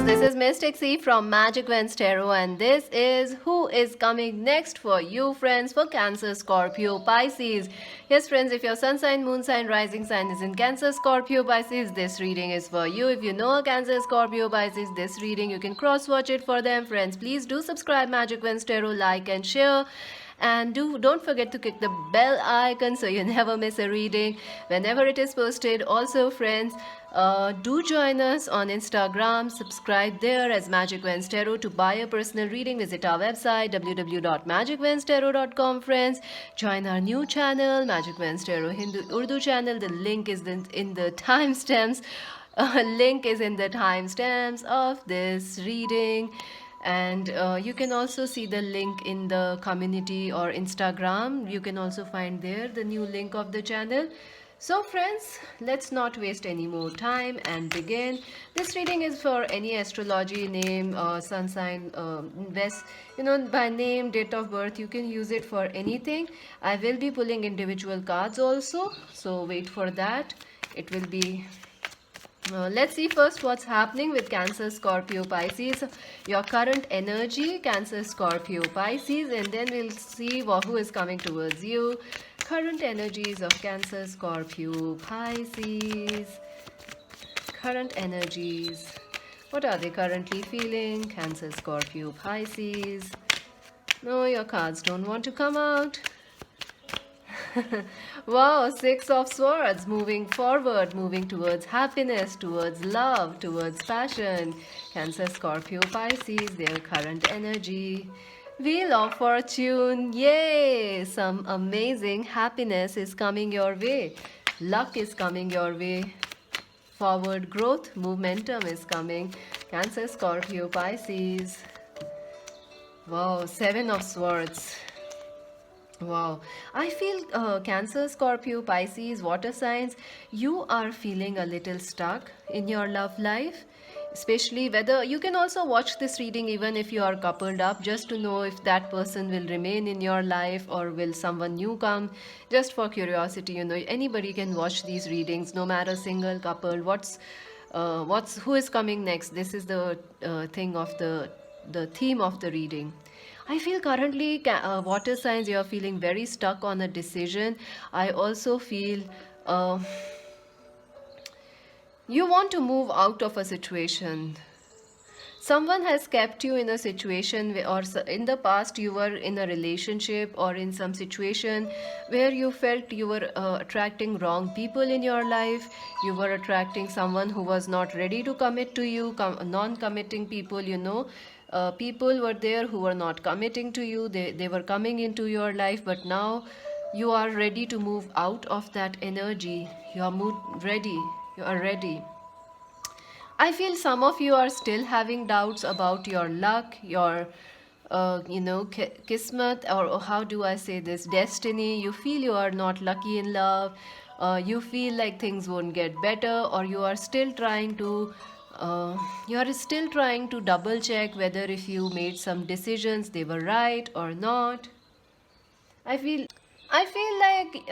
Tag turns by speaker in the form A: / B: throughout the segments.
A: this is Mystic C from Magic Vents Tarot, and this is who is coming next for you, friends, for Cancer, Scorpio, Pisces. Yes, friends, if your sun sign, moon sign, rising sign is in Cancer, Scorpio, Pisces, this reading is for you. If you know a Cancer, Scorpio, Pisces, this reading, you can cross-watch it for them, friends. Please do subscribe Magic Vents Tarot, like and share. And don't forget to click the bell icon so you never miss a reading whenever it is posted. Also, friends, do join us on Instagram. Subscribe there as Magic Vents Tarot. To buy a personal reading, visit our website www.magicventstarot.com. Friends, join our new channel, Magic Vents Tarot Hindu Urdu channel. The link is in the timestamps. Link is in the timestamps of this reading. And you can also see the link in the community or Instagram. You can also find there the new link of the channel. So friends, let's not waste any more time and begin. This reading is for any astrology name, sun sign, by name, date of birth. You can use it for anything. I will be pulling individual cards also, so wait for that. It will be let's see first what's happening with Cancer, Scorpio, Pisces. Your current energy, Cancer, Scorpio, Pisces, and then we'll see who is coming towards you. Current energies of Cancer, Scorpio, Pisces. Current energies. What are they currently feeling? Cancer, Scorpio, Pisces. No, your cards don't want to come out. Wow, Six of Swords, moving forward, moving towards happiness, towards love, towards passion. Cancer, Scorpio, Pisces, their current energy. Wheel of Fortune, yay! Some amazing happiness is coming your way. Luck is coming your way. Forward growth, momentum is coming. Cancer, Scorpio, Pisces. Wow, Seven of Swords. Wow, I feel Cancer, Scorpio, Pisces, water signs, you are feeling a little stuck in your love life. Especially whether you can also watch this reading even if you are coupled up, just to know if that person will remain in your life or will someone new come. Just for curiosity, anybody can watch these readings, no matter single, coupled. Who is coming next? This is the thing of the theme of the reading. I feel currently, water signs, you are feeling very stuck on a decision. I also feel you want to move out of a situation. Someone has kept you in a situation or in the past you were in a relationship or in some situation where you felt you were attracting wrong people in your life. You were attracting someone who was not ready to commit to you, non-committing people, people were there who were not committing to you. They were coming into your life, but now you are ready to move out of that energy. You are ready. You are ready. I feel some of you are still having doubts about your luck, your kismet, or how do I say this, destiny. You feel you are not lucky in love. You feel like things won't get better, or you are still trying to double check whether if you made some decisions they were right or not. I feel like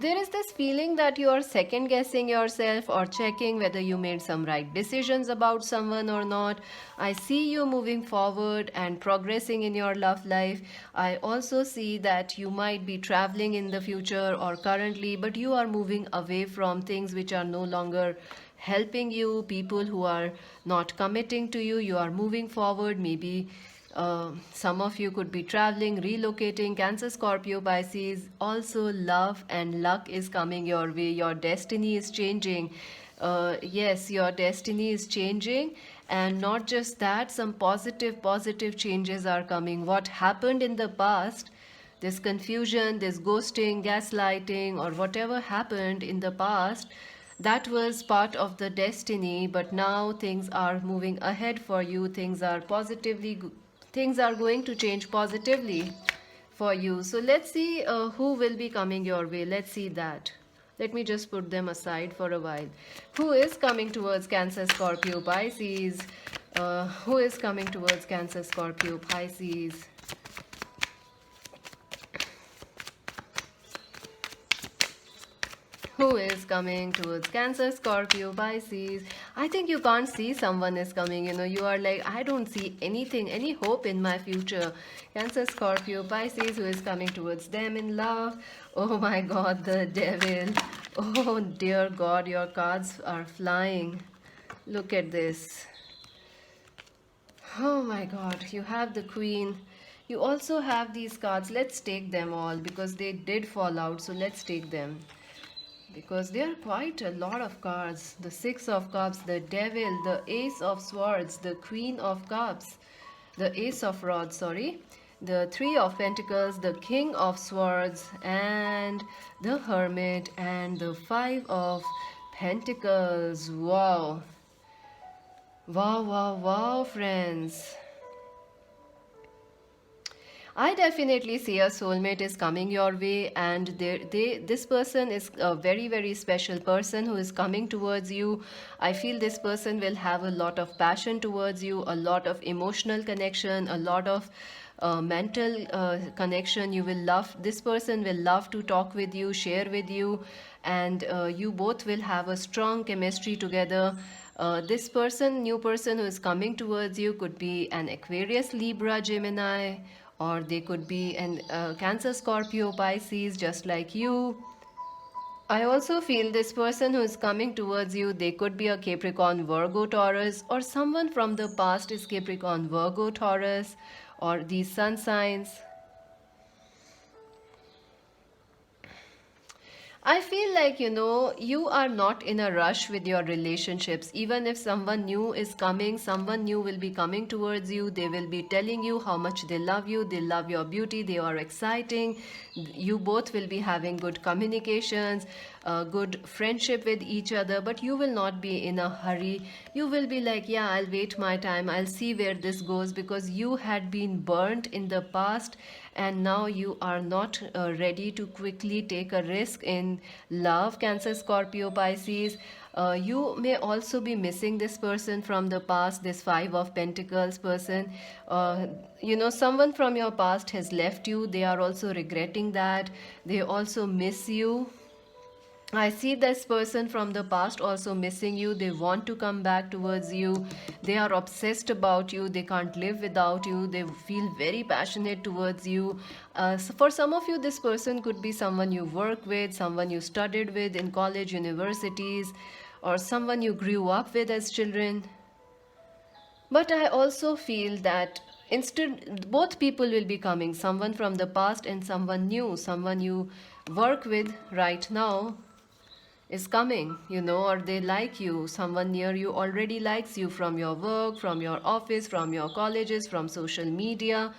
A: there is this feeling that you are second guessing yourself or checking whether you made some right decisions about someone or not. I see you moving forward and progressing in your love life. I also see that you might be traveling in the future or currently, but you are moving away from things which are no longer helping you, people who are not committing to you. You are moving forward, maybe some of you could be traveling, relocating. Cancer, Scorpio, Pisces. Also, love and luck is coming your way. Your destiny is changing. Yes, your destiny is changing. And not just that, some positive changes are coming. What happened in the past, this confusion, this ghosting, gaslighting, or whatever happened in the past, that was part of the destiny. But now things are moving ahead for you. Things are going to change positively for you. So let's see who will be coming your way. Let's see that. Let me just put them aside for a while. Who is coming towards Cancer, Scorpio, Pisces? Who is coming towards Cancer, Scorpio, Pisces? Who is coming towards Cancer, Scorpio, Pisces? I think you can't see someone is coming. You are like, I don't see anything, any hope in my future. Cancer, Scorpio, Pisces, who is coming towards them in love? Oh my God, the devil. Oh dear God, your cards are flying. Look at this. Oh my God, you have the Queen. You also have these cards. Let's take them all because they did fall out. So let's take them because there are quite a lot of cards. The Six of Cups, the Devil, the Ace of Swords, the Queen of Cups, the Ace of Rods, sorry, the Three of Pentacles, the King of Swords, and the Hermit, and the Five of Pentacles. Wow. Wow, wow, wow, friends. I definitely see a soulmate is coming your way, and this person is a very, very special person who is coming towards you. I feel this person will have a lot of passion towards you, a lot of emotional connection, a lot of mental connection. You will love, this person will love to talk with you, share with you, and you both will have a strong chemistry together. This person, new person who is coming towards you, could be an Aquarius, Libra, Gemini, or they could be an Cancer, Scorpio, Pisces, just like you. I also feel this person who is coming towards you, they could be a Capricorn, Virgo, Taurus, or someone from the past is Capricorn, Virgo, Taurus, or these sun signs. I feel like, you are not in a rush with your relationships. Even if someone new is coming, someone new will be coming towards you. They will be telling you how much they love you. They love your beauty. They are exciting. You both will be having good communications, good friendship with each other, but you will not be in a hurry. You will be like, yeah, I'll wait my time. I'll see where this goes because you had been burnt in the past and now you are not ready to quickly take a risk in love. Cancer, Scorpio, Pisces, you may also be missing this person from the past, this Five of Pentacles person. Someone from your past has left you. They are also regretting that. They also miss you. I see this person from the past also missing you. They want to come back towards you. They are obsessed about you. They can't live without you. They feel very passionate towards you. So for some of you, this person could be someone you work with, someone you studied with in college, universities, or someone you grew up with as children. But I also feel that instead, both people will be coming, someone from the past and someone new, someone you work with right now is coming, or they like you. Someone near you already likes you from your work, from your office, from your colleges, from social media.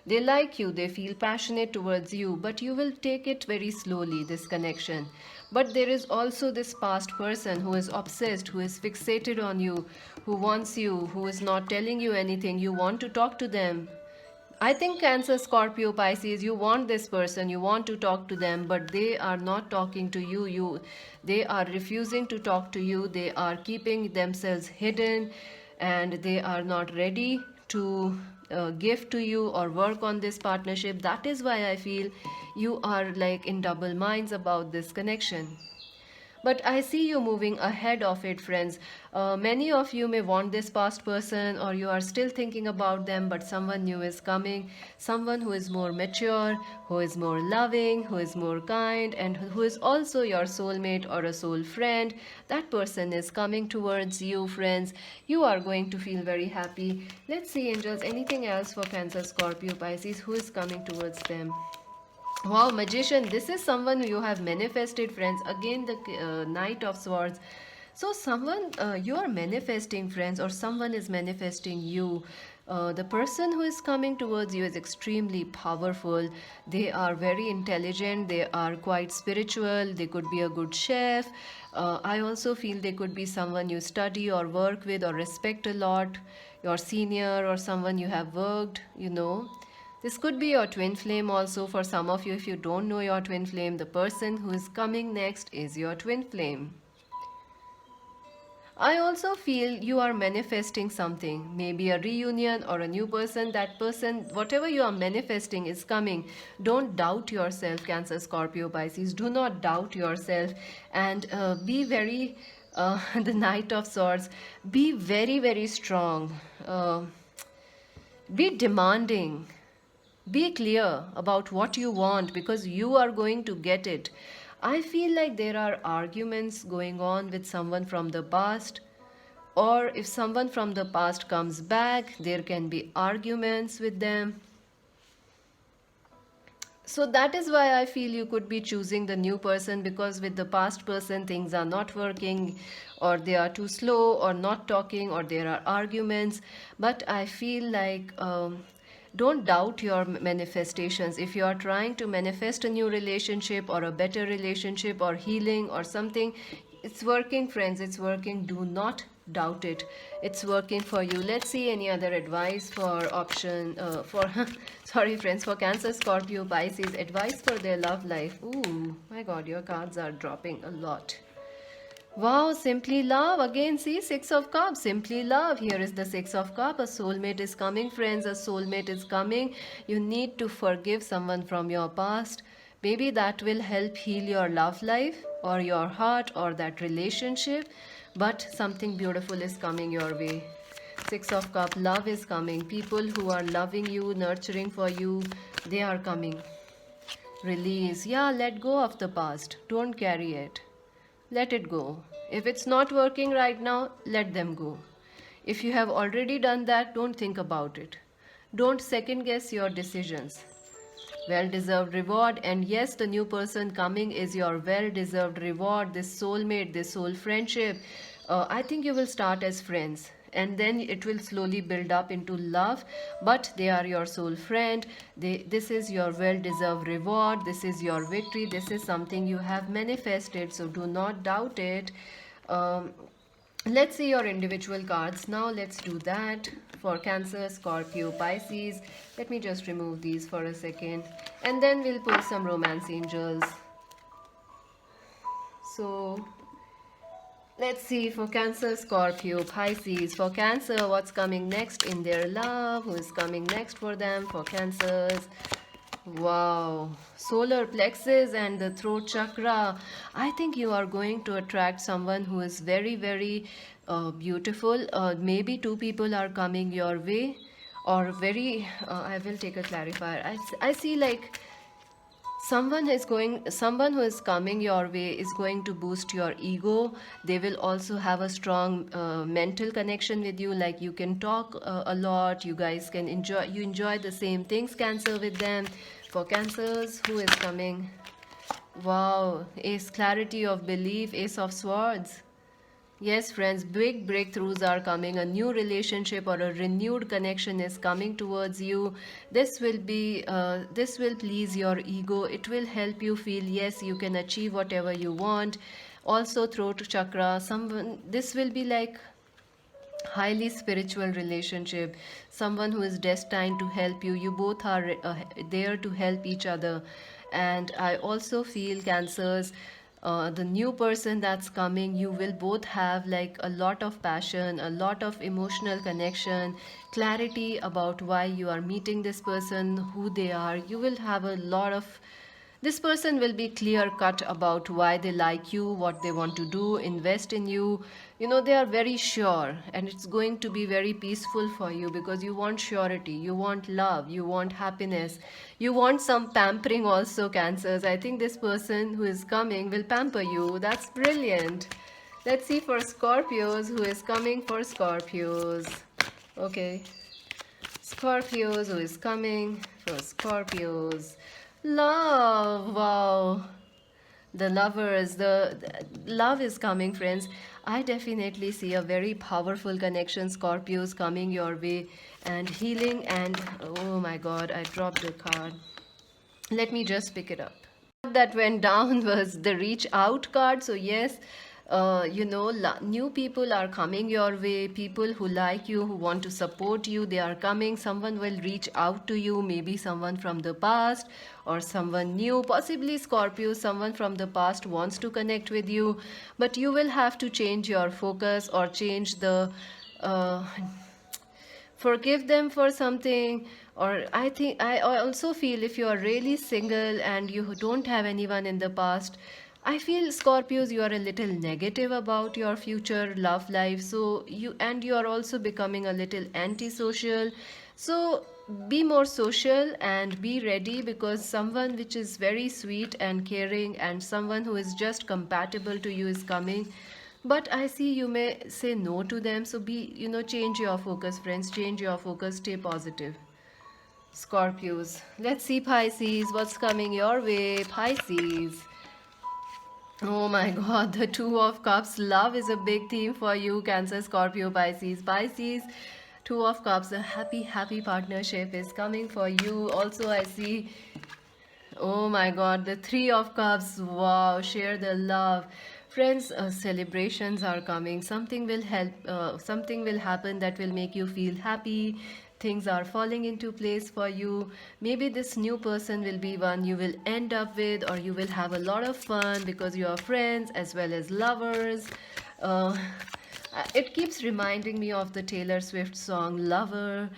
A: They like you, they feel passionate towards you, but you will take it very slowly, this connection. But there is also this past person who is obsessed, who is fixated on you, who wants you, who is not telling you anything. You want to talk to them. I think Cancer, Scorpio, Pisces, you want this person, you want to talk to them, but they are not talking to you. They are refusing to talk to you. They are keeping themselves hidden, and they are not ready to give to you or work on this partnership. That is why I feel you are like in double minds about this connection. But I see you moving ahead of it, friends. Many of you may want this past person, or you are still thinking about them, but someone new is coming. Someone who is more mature, who is more loving, who is more kind, and who is also your soulmate or a soul friend. That person is coming towards you, friends. You are going to feel very happy. Let's see, angels, anything else for Cancer, Scorpio, Pisces? Who is coming towards them? Wow, magician, this is someone you have manifested, friends. Again, the Knight of Swords. So, someone you are manifesting, friends, or someone is manifesting you. The person who is coming towards you is extremely powerful. They are very intelligent. They are quite spiritual. They could be a good chef. I also feel they could be someone you study or work with or respect a lot. Your senior or someone you have worked. This could be your twin flame also for some of you. If you don't know your twin flame, the person who is coming next is your twin flame. I also feel you are manifesting something, maybe a reunion or a new person. That person, whatever you are manifesting, is coming. Don't doubt yourself, Cancer, Scorpio, Pisces. Do not doubt yourself, and be very, the Knight of Swords, be very, very strong. Be demanding. Be clear about what you want because you are going to get it. I feel like there are arguments going on with someone from the past, or if someone from the past comes back, there can be arguments with them. So that is why I feel you could be choosing the new person, because with the past person things are not working, or they are too slow, or not talking, or there are arguments. But I feel like, don't doubt your manifestations. If you are trying to manifest a new relationship or a better relationship or healing or something, it's working, friends. It's working. Do not doubt it. It's working for you. Let's see any other advice for option for sorry friends, for Cancer, Scorpio, Pisces, advice for their love life. Ooh, my god, your cards are dropping a lot. Wow, simply love. Again, see, Six of Cups, simply love. Here is the Six of Cups. A soulmate is coming, friends. A soulmate is coming. You need to forgive someone from your past. Maybe that will help heal your love life or your heart or that relationship. But something beautiful is coming your way. Six of Cups, love is coming. People who are loving you, nurturing for you, they are coming. Release. Yeah, let go of the past. Don't carry it. Let it go. If it's not working right now, let them go. If you have already done that, don't think about it. Don't second guess your decisions. Well deserved reward, and yes, the new person coming is your well deserved reward. This soulmate, this soul friendship. I think you will start as friends and then it will slowly build up into love, but they are your soul friend. This is your well deserved reward, this is your victory, this is something you have manifested, so do not doubt it. um, let's see your individual cards now. Let's do that for Cancer, Scorpio, Pisces. Let me just remove these for a second and then we'll pull some romance angels. So let's see for Cancer, Scorpio, Pisces. For Cancer, what's coming next in their love? Who is coming next for them? For Cancers. Wow. Solar plexus and the throat chakra. I think you are going to attract someone who is very, very beautiful. Maybe two people are coming your way, or very, I will take a clarifier. I see like someone who is coming your way is going to boost your ego. They will also have a strong mental connection with you, like you can talk a lot, you guys can enjoy the same things, Cancer, with them. For Cancers, who is coming? Wow, ace, clarity of belief, Ace of Swords. Yes, friends, big breakthroughs are coming. A new relationship or a renewed connection is coming towards you. This will please your ego. It will help you feel, yes, you can achieve whatever you want. Also, throat chakra, this will be like highly spiritual relationship, someone who is destined to help you. You both are there to help each other. And I also feel, Cancers, the new person that's coming, you will both have like a lot of passion, a lot of emotional connection, clarity about why you are meeting this person, who they are. You will have a lot of, this person will be clear cut about why they like you, what they want to do, invest in you. You know, they are very sure, and it's going to be very peaceful for you because you want surety, you want love, you want happiness, you want some pampering also, Cancers. I think this person who is coming will pamper you. That's brilliant. Let's see for Scorpios, who is coming for Scorpios. Okay. Scorpios, who is coming for Scorpios? Love. Wow. The lovers, the love is coming, friends. I definitely see a very powerful connection, Scorpios, coming your way, and healing. And oh my god, I dropped the card. Let me just pick it up. That went down was the reach out card. So yes, New people are coming your way, people who like you, who want to support you, they are coming. Someone will reach out to you, maybe someone from the past or someone new, possibly Scorpio. Someone from the past wants to connect with you, but you will have to change your focus or change the uh, forgive them for something. Or I also feel, if you are really single and you don't have anyone in the past, I feel, Scorpios, you are a little negative about your future love life. So you are also becoming a little antisocial. So be more social and be ready, because someone which is very sweet and caring and someone who is just compatible to you is coming. But I see you may say no to them. So change your focus, friends. Change your focus. Stay positive. Scorpios. Let's see, Pisces. What's coming your way, Pisces? Oh my God, the Two of Cups. Love is a big theme for you, Cancer, Scorpio, Pisces. Pisces, Two of Cups. A happy, happy partnership is coming for you. Also, I see, oh my God, the Three of Cups. Wow, share the love. Friends, celebrations are coming. Something will happen that will make you feel happy. Things are falling into place for you. Maybe this new person will be one you will end up with, or you will have a lot of fun because you are friends as well as lovers. Uh, it keeps reminding me of the Taylor Swift song Lover.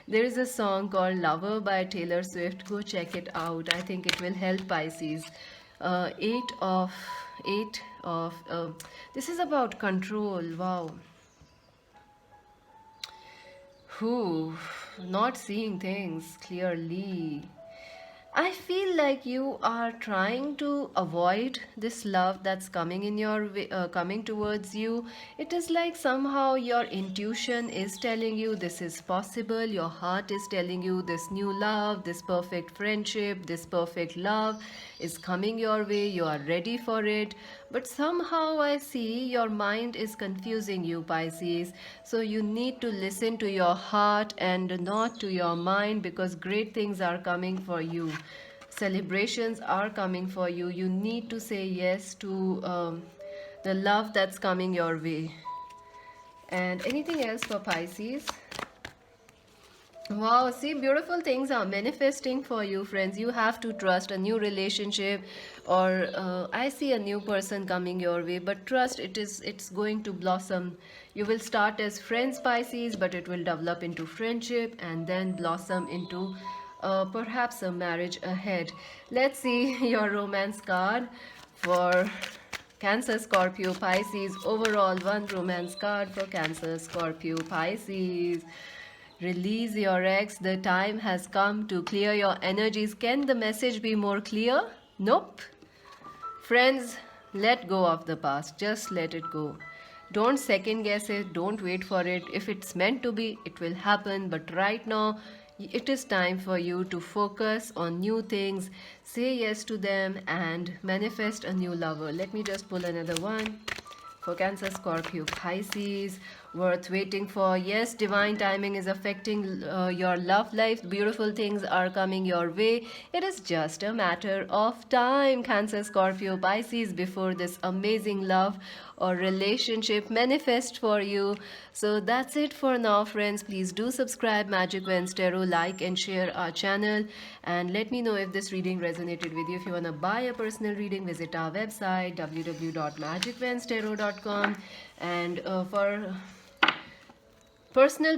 A: There is a song called Lover by Taylor Swift. Go check it out. I think it will help Pisces. Eight of eight of this is about control. Wow. Who not seeing things clearly. I feel like you are trying to avoid this love that's coming in your way, coming towards you. It is like somehow your intuition is telling you this is possible. Your heart is telling you this new love, this perfect friendship, this perfect love is coming your way. You are ready for it. But somehow I see your mind is confusing you, Pisces. So you need to listen to your heart and not to your mind, because great things are coming for you. Celebrations are coming for you. You need to say yes to the love that's coming your way. And anything else for Pisces? Wow, see, beautiful things are manifesting for you, friends. You have to trust a new relationship, or I see a new person coming your way. But trust, it's going to blossom. You will start as friends, Pisces, but it will develop into friendship and then blossom into perhaps a marriage ahead. Let's see your romance card for Cancer, Scorpio, Pisces. Overall, one romance card for Cancer, Scorpio, Pisces. Release your ex. The time has come to clear your energies. Can the message be more clear? Nope. Friends, let go of the past. Just let it go. Don't second guess it. Don't wait for it. If it's meant to be, it will happen. But right now, it is time for you to focus on new things. Say yes to them and manifest a new lover. Let me just pull another one for Cancer, Scorpio, Pisces. Worth waiting for. Yes, divine timing is affecting your love life. Beautiful things are coming your way. It is just a matter of time, Cancer, Scorpio, Pisces, before this amazing love or relationship manifest for you. So that's it for now, friends. Please do subscribe Magic Vents Tarot, like and share our channel, and let me know if this reading resonated with you. If you want to buy a personal reading, visit our website www.magicventstarot.com, and for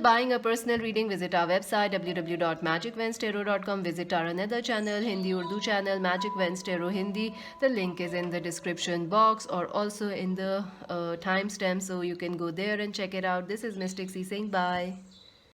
A: buying a personal reading, visit our website www.magicventstarot.com. Visit our another channel, Hindi Urdu channel, Magic Vents Tarot Hindi. The link is in the description box or also in the timestamp, so you can go there and check it out. This is Mystic C saying bye.